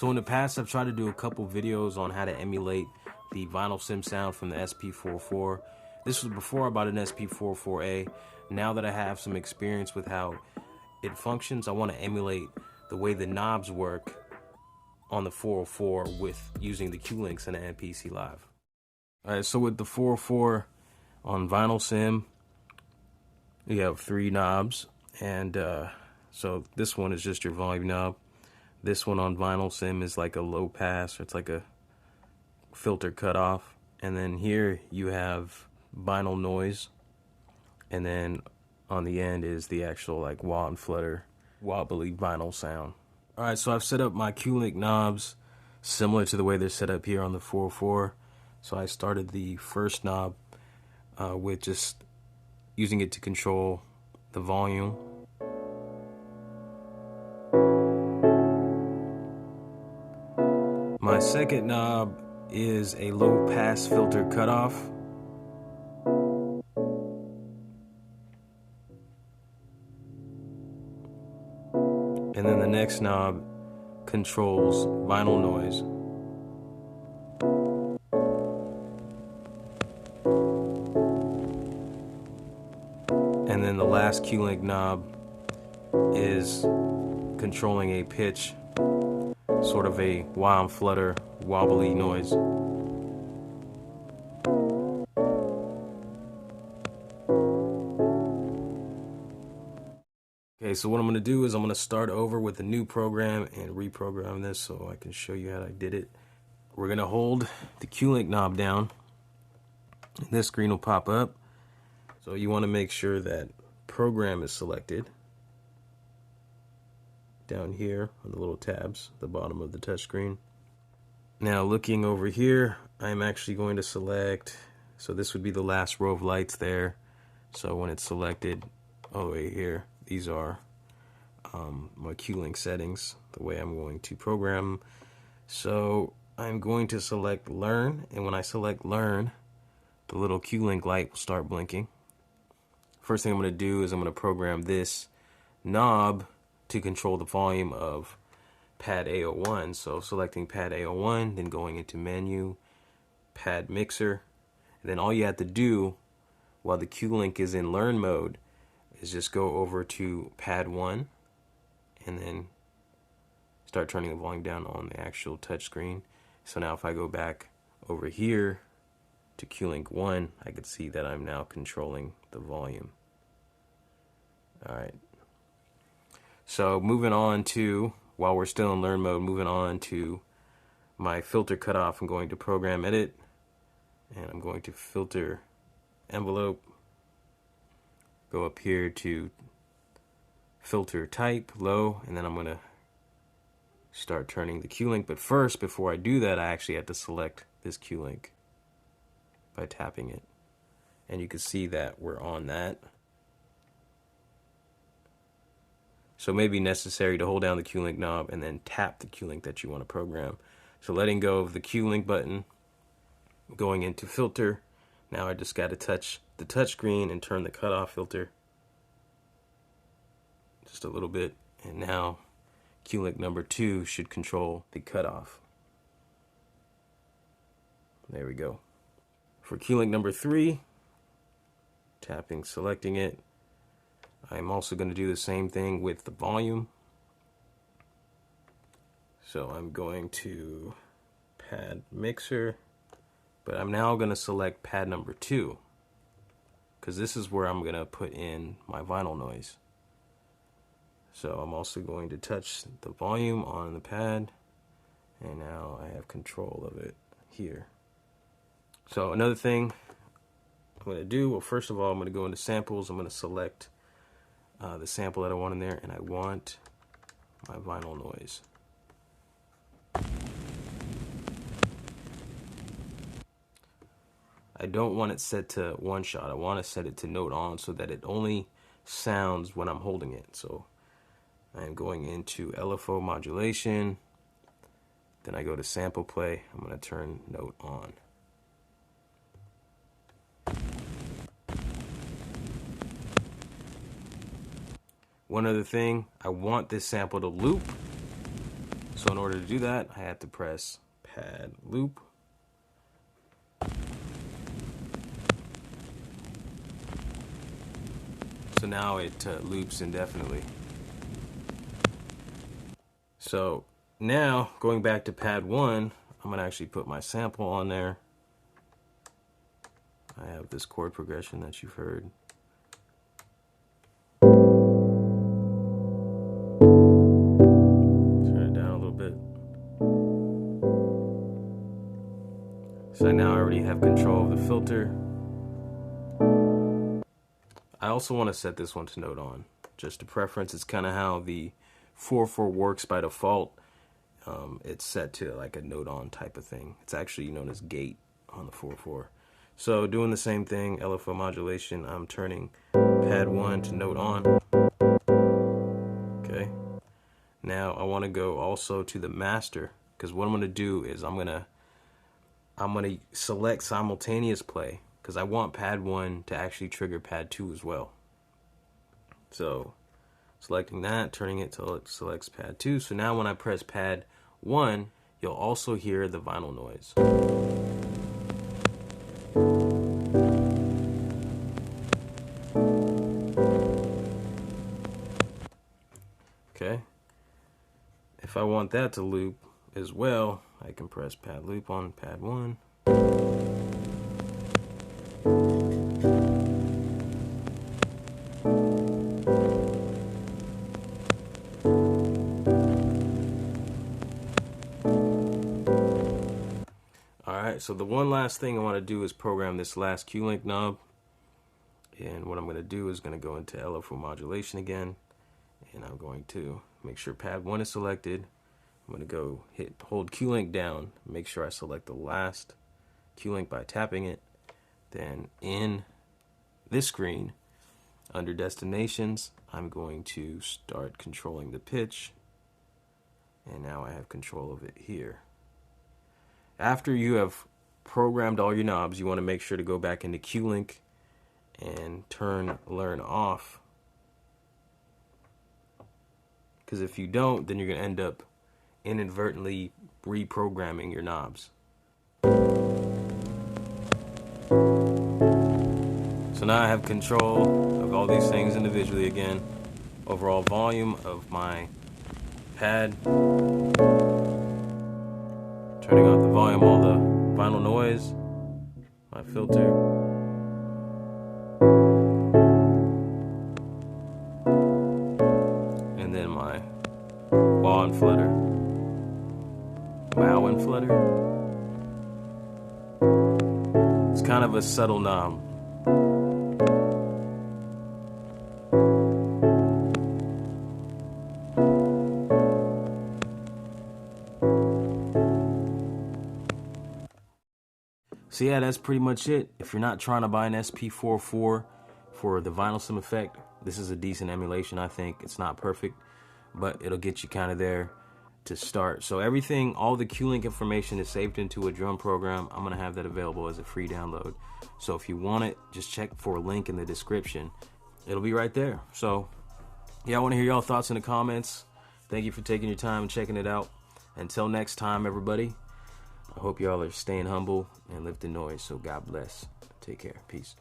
So in the past, I've tried to do a couple videos on how to emulate the vinyl sim sound from the SP-404. This was before I bought an SP-404A. Now that I have some experience with how it functions, I want to emulate the way the knobs work on the 404 with using the Q-Links in the MPC Live. Alright, so with the 404 on vinyl sim, you have 3 knobs, and so this one is just your volume knob. This one on vinyl sim is like a low pass, or it's like a filter cutoff. And then here you have vinyl noise, and then on the end is the actual like wah and flutter, wobbly vinyl sound. Alright, so I've set up my Q-Link knobs similar to the way they're set up here on the 404. So I started the first knob with just using it to control the volume. My second knob is a low pass filter cutoff. And then the next knob controls vinyl noise. And then the last Q-Link knob is controlling a pitch, sort of a wah and flutter, wobbly noise. Okay, so what I'm going to do is I'm going to start over with a new program and reprogram this so I can show you how I did it. We're going to hold the Q-Link knob down. This screen will pop up. So you want to make sure that program is selected down here on the little tabs at the bottom of the touchscreen. Now looking over here, I'm actually going to select, so this would be the last row of lights there. So when it's selected all the way here, these are my Q-Link settings, the way I'm going to program. So I'm going to select learn, and when I select learn, the little Q-Link light will start blinking. First thing I'm going to do is I'm going to program this knob to control the volume of pad A01. So selecting pad A01, then going into menu, pad mixer, and then all you have to do while the Q-Link is in learn mode is just go over to pad 1 and then start turning the volume down on the actual touch screen. So now if I go back over here to Q-Link 1, I could see that I'm now controlling the volume. Alright, so moving on to, while we're still in learn mode, moving on to my filter cutoff, I'm going to program edit, and I'm going to filter envelope, go up here to filter type, low, and then I'm going to start turning the Q-Link. But first, before I do that, I actually have to select this Q-Link by tapping it. And you can see that we're on that. So it may be necessary to hold down the Q-Link knob and then tap the Q-Link that you want to program. So letting go of the Q-Link button, going into filter. Now I just got to touch the touch screen and turn the cutoff filter just a little bit, and now Q-Link number 2 should control the cutoff. There we go. For Q-Link number 3, tapping, selecting it, I'm also going to do the same thing with the volume. So I'm going to pad mixer, but I'm now going to select pad number 2 because this is where I'm going to put in my vinyl noise. So I'm also going to touch the volume on the pad, and now I have control of it here. So another thing I'm going to do, well, first of all, I'm going to go into samples. I'm going to select the sample that I want in there, and I want my vinyl noise. I don't want it set to one shot. I want to set it to note on so that it only sounds when I'm holding it. So I'm going into LFO modulation, then I go to sample play. I'm going to turn note on. One other thing, I want this sample to loop. So in order to do that, I have to press pad loop. So now it loops indefinitely. So now going back to pad 1, I'm gonna actually put my sample on there. I have this chord progression that you've heard. Turn it down a little bit. So now I already have control of the filter. I also want to set this one to note on. Just a preference. It's kind of how the 404 works by default. It's set to like a note on type of thing. It's actually known as gate on the 404. So doing the same thing, LFO modulation, I'm turning pad 1 to note on. Okay. Now I want to go also to the master, because what I'm going to do is I'm going to select simultaneous play, because I want pad 1 to actually trigger pad 2 as well. So selecting that, turning it till it selects pad 2. So now when I press pad 1, you'll also hear the vinyl noise. Okay. If I want that to loop as well, I can press pad loop on pad 1. Alright, so the one last thing I want to do is program this last Q-Link knob. And what I'm going to do is going to go into LFO modulation again. And I'm going to make sure pad 1 is selected. I'm going to go hold Q-Link down, make sure I select the last Q-Link by tapping it. Then in this screen, under destinations, I'm going to start controlling the pitch. And now I have control of it here. After you have programmed all your knobs, you want to make sure to go back into Q-Link and turn learn off. Because if you don't, then you're going to end up inadvertently reprogramming your knobs. So now I have control of all these things individually again. Overall volume of my pad. Turning off the volume, all the vinyl noise, my filter. And then my wah and flutter. Wow and flutter. It's kind of a subtle knob. So yeah, that's pretty much it. If you're not trying to buy an SP-404 for the vinyl sim effect, this is a decent emulation, I think. It's not perfect, but it'll get you kind of there to start. So everything, all the Q-Link information is saved into a drum program. I'm going to have that available as a free download. So if you want it, just check for a link in the description. It'll be right there. So yeah, I want to hear y'all thoughts in the comments. Thank you for taking your time and checking it out. Until next time, everybody. I hope y'all are staying humble and lifting noise. So God bless. Take care. Peace.